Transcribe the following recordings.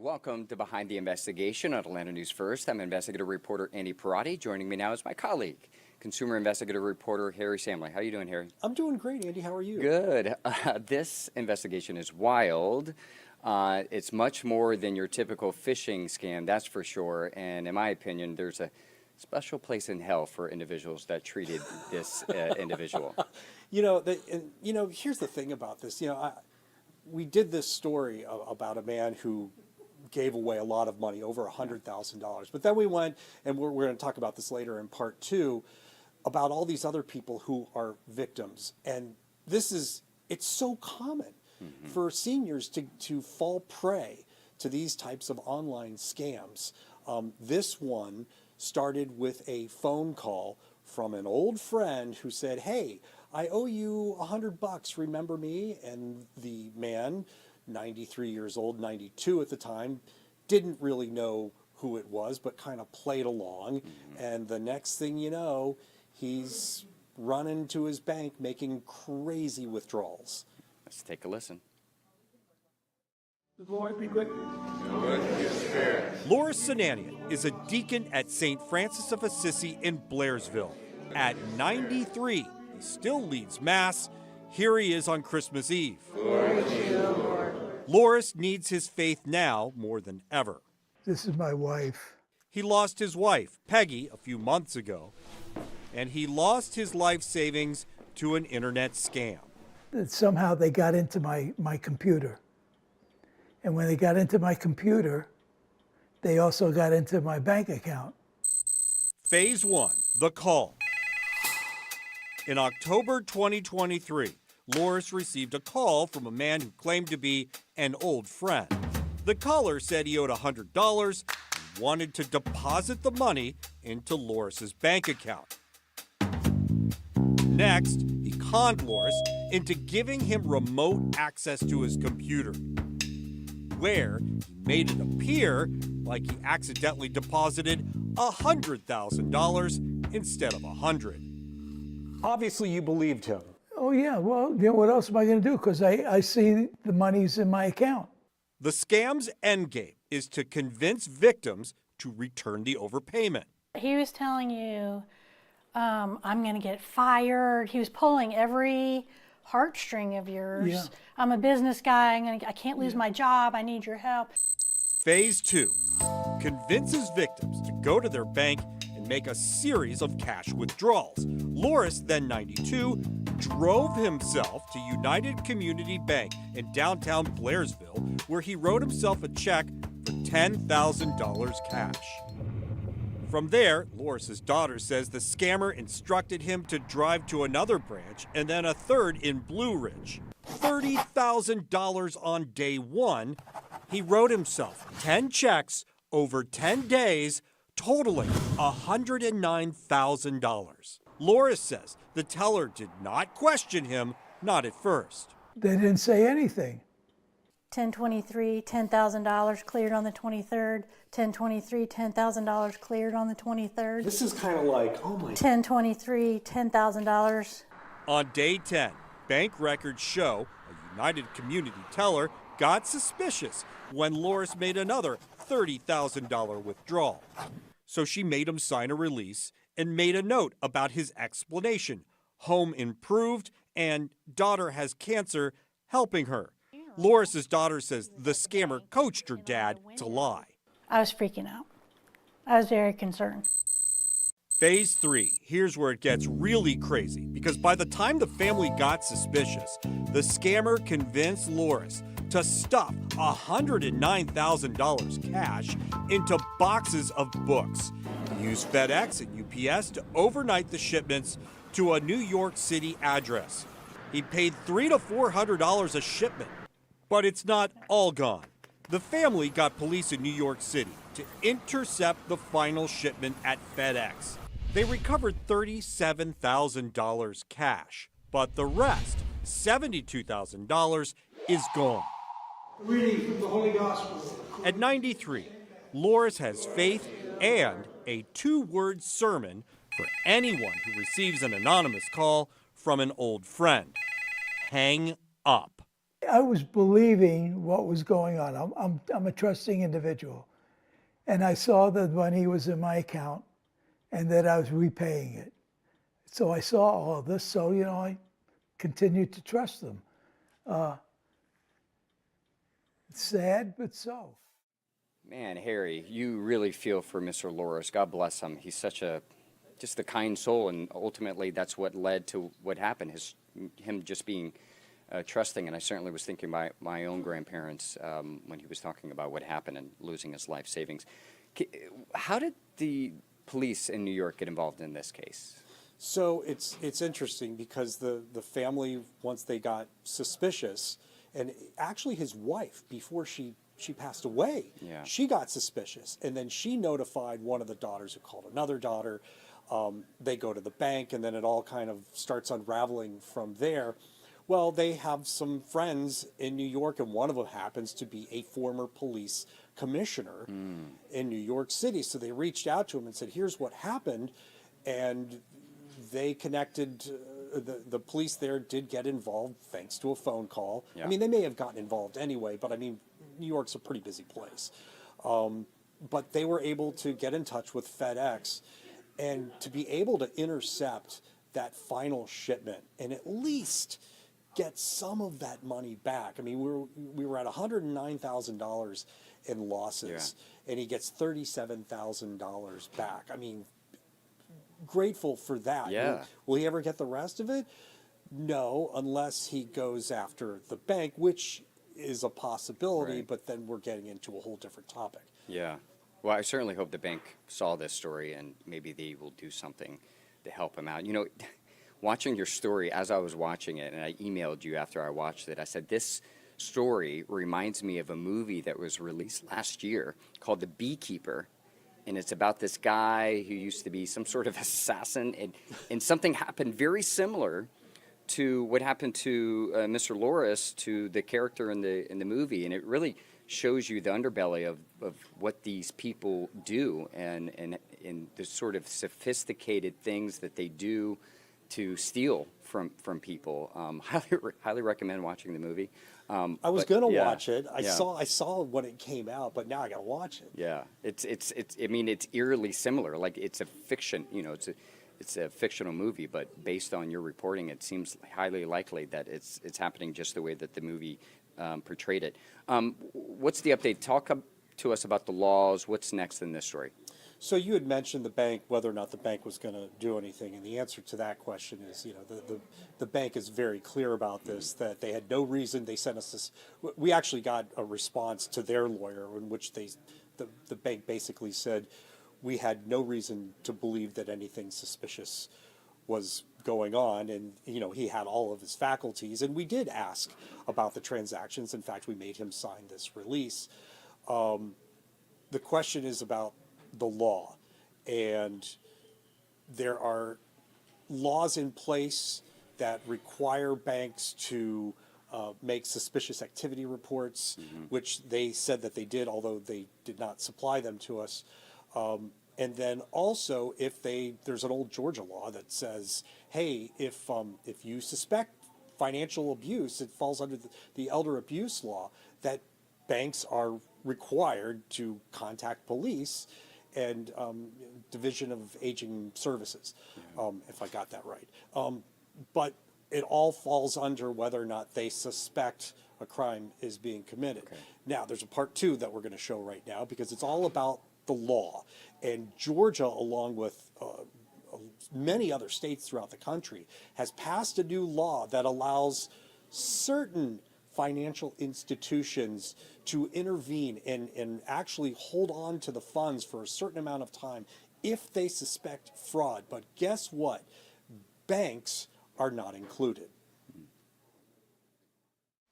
Welcome to Behind the Investigation on Atlanta News First. I'm investigative reporter Andy Perotti. Joining me now is my colleague, consumer investigative reporter Harry Samler. How are you doing, Harry? I'm doing great, Andy. How are you? Good. This investigation is wild. It's much more than your typical phishing scam, that's for sure. And in my opinion, there's a special place in hell for individuals that treated this individual. Here's the thing about this. We did this story about a man who gave away a lot of money, over $100,000. But then we went, and we're going to talk about this later in part two, about all these other people who are victims. And it's so common for seniors to fall prey to these types of online scams. This one started with a phone call from an old friend who said, "Hey, I owe you $100, remember me?" And the man, 93 years old, 92 at the time, didn't really know who it was, but kind of played along. And the next thing you know, he's running to his bank making crazy withdrawals. Let's take a listen. The Lord be with you. Loris Sinanian is a deacon at St. Francis of Assisi in Blairsville. At 93, he still leads Mass. Here he is on Christmas Eve. Glory to you, Lord. Loris needs his faith now more than ever. This is my wife. He lost his wife, Peggy, a few months ago, and he lost his life savings to an internet scam. That somehow they got into my computer. And when they got into my computer, they also got into my bank account. Phase 1, the call. In October 2023, Loris received a call from a man who claimed to be an old friend. The caller said he owed $100 and wanted to deposit the money into Loris's bank account. Next, he conned Loris into giving him remote access to his computer, where he made it appear like he accidentally deposited $100,000 instead of $100. Obviously, you believed him. Oh, yeah. Well, what else am I going to do? Because I see the money's in my account. The scam's endgame is to convince victims to return the overpayment. He was telling you, I'm going to get fired. He was pulling every heartstring of yours. Yeah. I'm a business guy. I can't lose my job. I need your help. Phase 2 convinces victims to go to their bank and make a series of cash withdrawals. Loris, then 92, drove himself to United Community Bank in downtown Blairsville, where he wrote himself a check for $10,000 cash. From there, Loris's daughter says the scammer instructed him to drive to another branch and then a third in Blue Ridge. $30,000 on day one. He wrote himself 10 checks over 10 days, totaling $109,000. Loris says the teller did not question him, not at first. They didn't say anything. 1023, $10,000 cleared on the 23rd. 1023, $10,000 cleared on the 23rd. This is kind of like, oh my. 1023, $10,000. On day 10, bank records show a United Community teller got suspicious when Loris made another $30,000 withdrawal. So she made him sign a release and made a note about his explanation. Home improved and daughter has cancer, helping her. Loris's daughter says the scammer coached her dad to lie. I was freaking out. I was very concerned. Phase 3, here's where it gets really crazy, because by the time the family got suspicious, the scammer convinced Loris to stuff $109,000 cash into boxes of books. He used FedEx and UPS to overnight the shipments to a New York City address. He paid $300 to $400 a shipment, but it's not all gone. The family got police in New York City to intercept the final shipment at FedEx. They recovered $37,000 cash, but the rest, $72,000, is gone. Reading from the Holy Gospel. At 93, Loris has faith and a 2-word sermon for anyone who receives an anonymous call from an old friend. Hang up. I was believing what was going on. I'm a trusting individual. And I saw that money was in my account and that I was repaying it. So I saw all of this, so, I continued to trust them. It's sad, but so. Man, Harry, you really feel for Mr. Loris. God bless him. He's such just a kind soul, and ultimately that's what led to what happened, him just being trusting. And I certainly was thinking about my own grandparents when he was talking about what happened and losing his life savings. How did the police in New York get involved in this case? So it's interesting because the family, once they got suspicious, and actually his wife, before she passed away, Yeah. she got suspicious. And then she notified one of the daughters who called another daughter. They go to the bank, and then it all kind of starts unraveling from there. Well, they have some friends in New York, and one of them happens to be a former police commissioner in New York City. So they reached out to him and said, here's what happened. And they connected, the police there did get involved thanks to a phone call. Yeah. I mean, they may have gotten involved anyway, but I mean, New York's a pretty busy place. But they were able to get in touch with FedEx and to be able to intercept that final shipment and at least get some of that money back. I mean, we were at $109,000 in losses, and he gets $37,000 back. I mean, grateful for that. Yeah. Will he ever get the rest of it? No, unless he goes after the bank, which is a possibility, Right. but then we're getting into a whole different topic. Yeah. Well, I certainly hope the bank saw this story and maybe they will do something to help him out. Watching your story, as I was watching it, and I emailed you after I watched it, I said, this story reminds me of a movie that was released last year called The Beekeeper. And it's about this guy who used to be some sort of assassin, and something happened very similar to what happened to Mr. Loris, to the character in the movie, and it really shows you the underbelly of what these people do and the sort of sophisticated things that they do to steal from people. Highly recommend watching the movie. I was going to yeah, watch it. I yeah. saw when it came out, but now I got to watch it. Yeah, it's. I mean, it's eerily similar. Like it's a fiction. It's a fictional movie, but based on your reporting, it seems highly likely that it's happening just the way that the movie portrayed it. What's the update? Talk to us about the laws. What's next in this story? So you had mentioned the bank, whether or not the bank was going to do anything, and the answer to that question is, the bank is very clear about this, that they had no reason. They sent us this. We actually got a response to their lawyer in which the bank basically said we had no reason to believe that anything suspicious was going on, and he had all of his faculties, and we did ask about the transactions. In fact, we made him sign this release. The question is about the law, and there are laws in place that require banks to make suspicious activity reports, which they said that they did, although they did not supply them to us. And then also, there's an old Georgia law that says, hey, if you suspect financial abuse, it falls under the elder abuse law, that banks are required to contact police and Division of Aging Services, if I got that right. But it all falls under whether or not they suspect a crime is being committed. Okay. Now, there's a part 2 that we're going to show right now, because it's all about the law. And Georgia, along with many other states throughout the country, has passed a new law that allows certain financial institutions to intervene and actually hold on to the funds for a certain amount of time if they suspect fraud. But guess what? Banks are not included.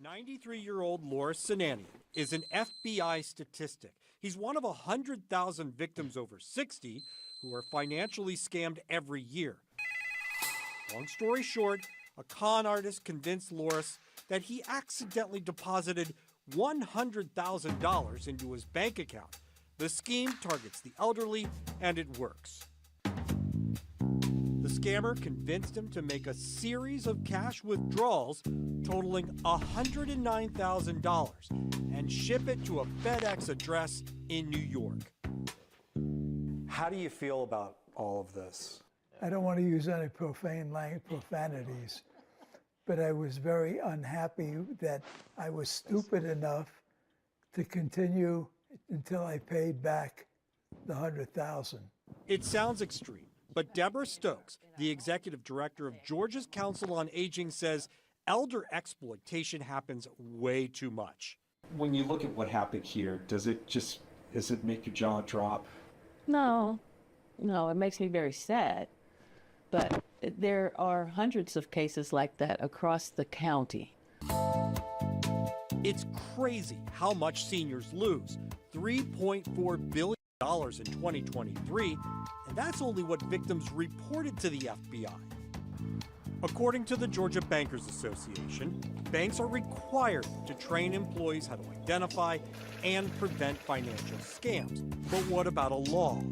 93-year-old Loris Sinanian is an FBI statistic. He's one of 100,000 victims over 60 who are financially scammed every year. Long story short, a con artist convinced Loris that he accidentally deposited $100,000 into his bank account. The scheme targets the elderly, and it works. The scammer convinced him to make a series of cash withdrawals totaling $109,000 and ship it to a FedEx address in New York. How do you feel about all of this? I don't want to use any profanities, but I was very unhappy that I was stupid enough to continue until I paid back the $100,000. It sounds extreme, but Deborah Stokes, the executive director of Georgia's Council on Aging, says elder exploitation happens way too much. When you look at what happened here, does it make your jaw drop? No, it makes me very sad. But there are hundreds of cases like that across the county. It's crazy how much seniors lose, $3.4 billion in 2023, and that's only what victims reported to the FBI. According to the Georgia Bankers Association, banks are required to train employees how to identify and prevent financial scams. But what about a law?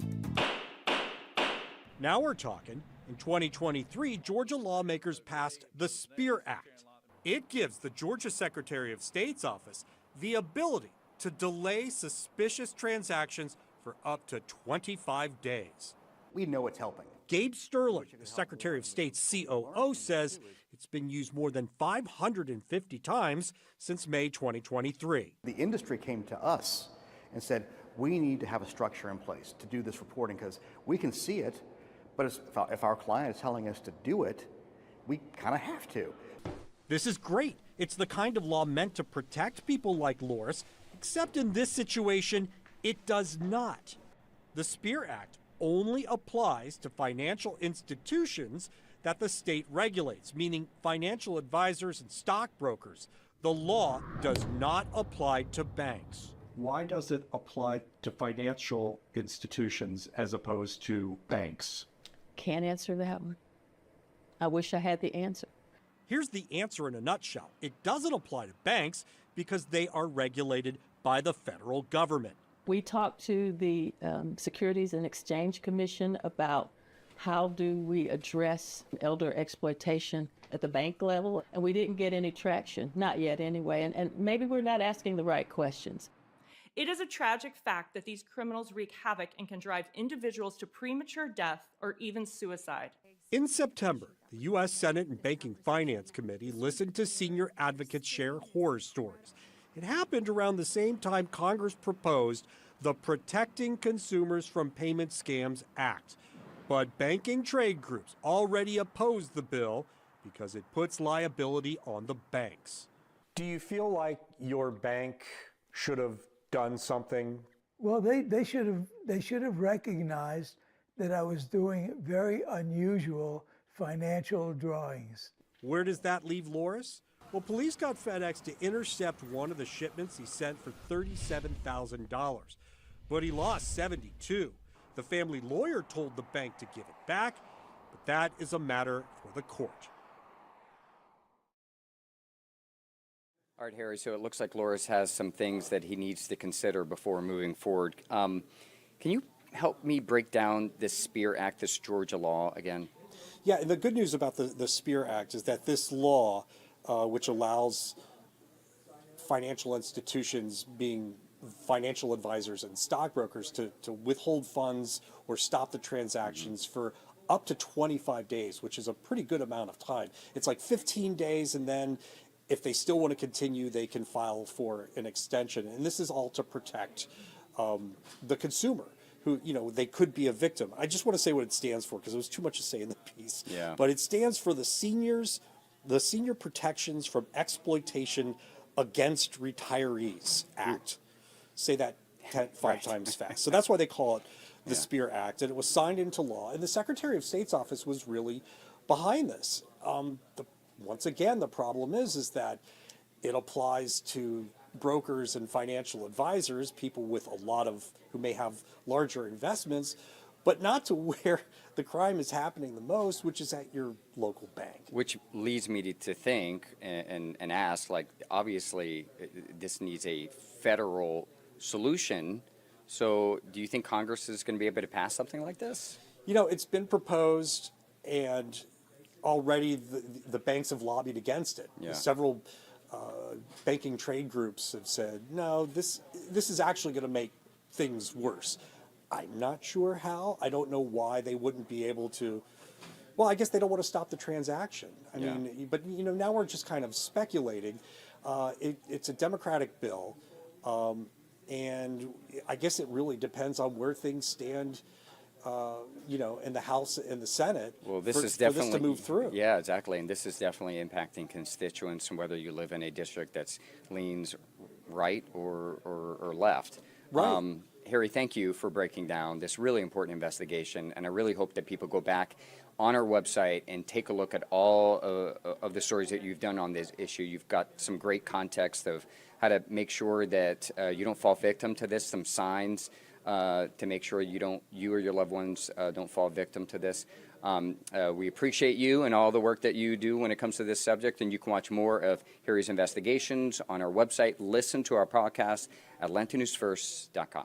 Now we're talking. In 2023, Georgia lawmakers passed the SPEAR Act. It gives the Georgia Secretary of State's office the ability to delay suspicious transactions for up to 25 days. We know it's helping. Gabe Sterling, the Secretary of State's COO, says it's been used more than 550 times since May 2023. The industry came to us and said, we need to have a structure in place to do this reporting because we can see it, but if our client is telling us to do it, we kind of have to. This is great. It's the kind of law meant to protect people like Loris, except in this situation, it does not. The SPEAR Act only applies to financial institutions that the state regulates, meaning financial advisors and stockbrokers. The law does not apply to banks. Why does it apply to financial institutions as opposed to banks? Can't answer that one. I wish I had the answer. Here's the answer in a nutshell. It doesn't apply to banks because they are regulated by the federal government. We talked to the Securities and Exchange Commission about how do we address elder exploitation at the bank level, and we didn't get any traction, not yet anyway, and maybe we're not asking the right questions. It is a tragic fact that these criminals wreak havoc and can drive individuals to premature death or even suicide. In September, the U.S. Senate and Banking Finance Committee listened to senior advocates share horror stories. It happened around the same time Congress proposed the Protecting Consumers from Payment Scams Act. But banking trade groups already opposed the bill because it puts liability on the banks. Do you feel like your bank should have done something? Well, they should have recognized that I was doing very unusual financial drawings. Where does that leave Loris? Well, police got FedEx to intercept one of the shipments he sent for $37,000, but he lost $72,000. The family lawyer told the bank to give it back, but that is a matter for the court. All right, Harry, so it looks like Loris has some things that he needs to consider before moving forward. Can you help me break down this SPEAR Act, this Georgia law again? Yeah, and the good news about the SPEAR Act is that this law, which allows financial institutions being financial advisors and stockbrokers to withhold funds or stop the transactions for up to 25 days, which is a pretty good amount of time. It's like 15 days, and then if they still want to continue, they can file for an extension. And this is all to protect the consumer, who, they could be a victim. I just want to say what it stands for because there was too much to say in the piece. Yeah. But it stands for the Senior Protections from Exploitation Against Retirees Act. Say that 5 times fast. So that's why they call it the SPEAR Act. And it was signed into law. And the Secretary of State's office was really behind this. Once again, the problem is that it applies to brokers and financial advisors, people with who may have larger investments, but not to where the crime is happening the most, which is at your local bank. Which leads me to think and ask, obviously, this needs a federal solution. So do you think Congress is going to be able to pass something like this? It's been proposed. and already the banks have lobbied against it. Yeah. Several banking trade groups have said, no, this is actually going to make things worse. I'm not sure how. I don't know why they wouldn't be able to. Well, I guess they don't want to stop the transaction. I Yeah. mean, but now we're just kind of speculating. It's a Democratic bill, and I guess it really depends on where things stand. In the House and the Senate. Well, this for, is for definitely this to move through. Yeah, exactly, and this is definitely impacting constituents, and whether you live in a district that's leans right or left. Right. Harry, thank you for breaking down this really important investigation, and I really hope that people go back on our website and take a look at all of the stories that you've done on this issue. You've got some great context of how to make sure that you don't fall victim to this, some signs to make sure you or your loved ones don't fall victim to this. We appreciate you and all the work that you do when it comes to this subject, and you can watch more of Harry's investigations on our website. Listen to our podcast at AtlantaNewsFirst.com.